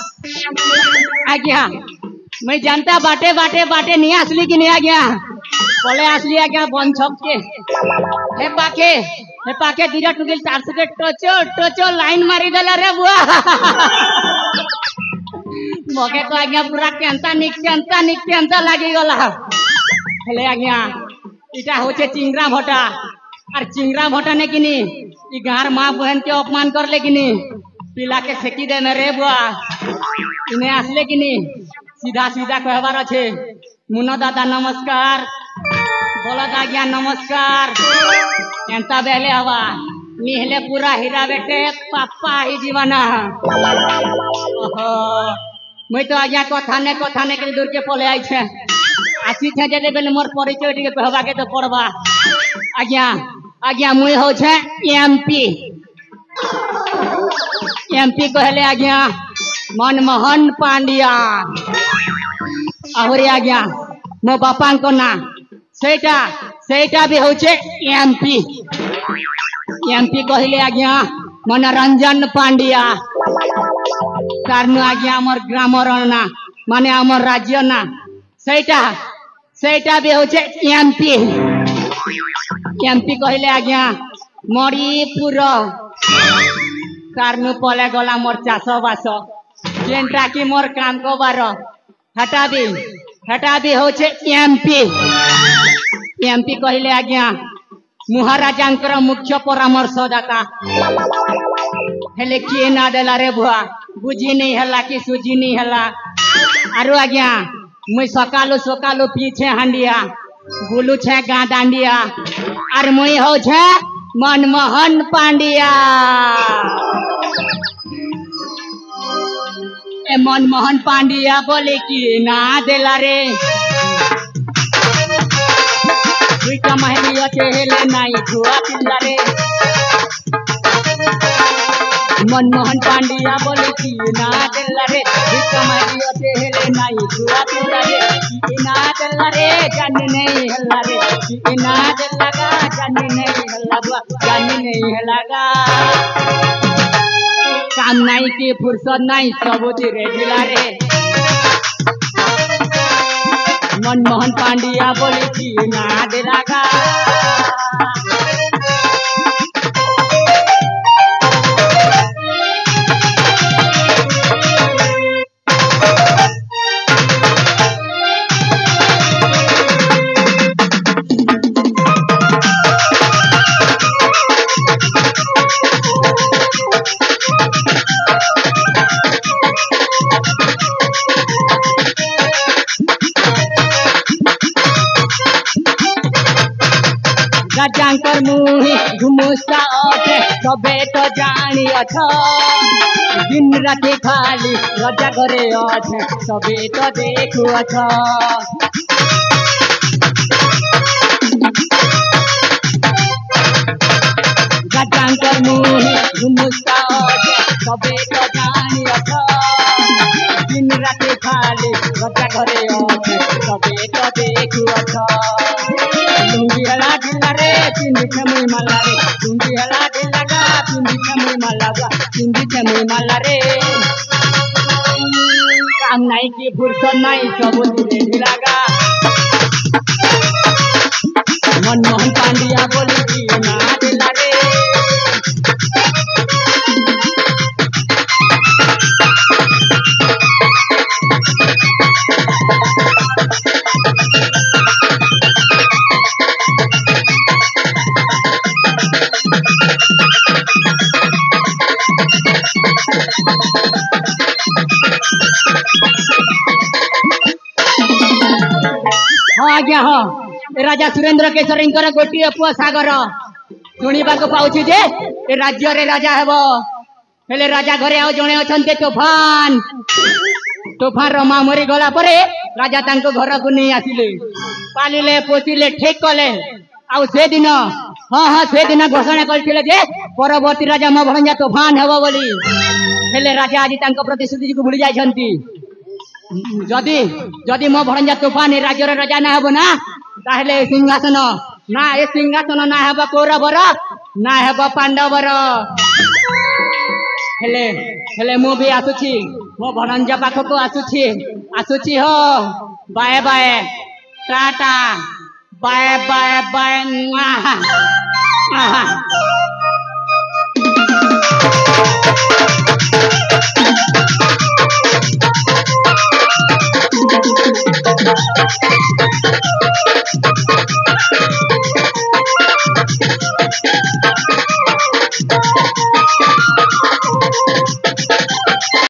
आ गया मैं जानता बाटे बाटे बाटे नहीं असली की नहीं आ गया बोले असली आ गया बन छप के हे पाके धीरे टुकिल तार से टोचो टोचो लाइन मारी देला रे बुआ मके तो आ गया पूरा केंता लागी गला हेले आ गया इटा होचे चिंगरा भटा और चिंगरा भटा ने किनी ई गार मां बहन के अपमान कर ले किनी पिला के फेंकी दे रे बुआ इन्हें असले किनी सीधा सीधा कहबार अच्छे मुन्ना दादा नमस्कार बोला आज्ञा नमस्कार एंता बेले हवा निहले पूरा हीरा बेटे पापा ही जीवना मैं तो आज्ञा कथा ने के दूर के पले आई छे आसी छे जे बेले मोर परिचय टिके कहबा के तो पड़बा आज्ञा मुई हो छे एमपी कहले आज्ञा मनमोहन पांड्या आहरी आज्ञा मो बापा को ना सेटा भी होचे एमपी कहले आज्ञा मनोरंजन पांड्या कारण आज्ञा हमर ग्रामर ना माने हमर राज्य ना सेटा भी होचे एमपी कहले आज्ञा मणिपुर कारण पले गला मोर चाष बास जेनटा की मोर काम को बार हटा भी होचे एमपी कहले आज्ञा महाराजा मुख्य परामर्शदाता हेले किए ना देला रे बुआ बुझी नहीं हला कि सुझी नहीं हला आरु आज्ञा मुई सकालू पीछे हांडिया गुलू छे गा दांडिया और मुई हो छे मनमोहन पांड्या ए मनमोहन पांड्या बोले कि ना देला रे दुईटा महली अच्छे हेले नाई धुआ पिल्ला रे मनमोहन पांड्या बोले कि ना देला रे दुईटा महली अच्छे हेले नाई धुआ पिल्ला रे कि ना देला रे जानी नहीं हल्ला रे कि ना देला गा जानी नहीं हल्ला जानी नहीं हल्ला काम नहीं की फुर्सत नहीं सब धीरे ढिला रे मनमोहन पांड्या बोले कि ना देला गा राजांकर मुही घुमुसा अठे सबे तो जानी अठ दिन राति खाली राजा घरे अठे सबे तो देखु अठ राजांकर मुही घुमुसा अठे सबे तो जानी अठ दिन राति खाली राजा घरे अठे सबे तो देखु अठ लुंगी हला ढिला रे चिंदी छमुई माला रे लुंगी हला ढिला गा चिंदी छमुई माला गा चिंदी छमुई माला रे काम नहीं की फुर्सत नहीं सब धीरे ढिला गा मनमोहन पांड्या बोले कि ना ढिला रे आज्ञा हाँ राजा सुरेंद्र केशरी गोटे पुआ सागर शुणा पाऊँ जे ए राज्य रे राजा हेब हेले राजा घरे आ जड़े अच्छा तोफान तोफान रमा मरी गला परे राजा तांको घर को नहीं आसिले पालिले पोषिले ठीक कले आउ से दिन हाँ हाँ से दिन घोषणा करथिले जे परवर्ती राजा मो भणजा तोफान हेब बोली हेले राजा आज तांको प्रतिश्रुति को भूली जाइछंती जदि जदि मो भणजा तोफान ए राज्यर राजा ना हेब ना ताहले सिंहासन ना ए सिंहासन ना हेब कौरवर ना हेब पांडवर हेले हेले मु भी आसुची मो भणजा पाख को आसुची आसुची हो बाय बाय टाटा बाय बाय बाय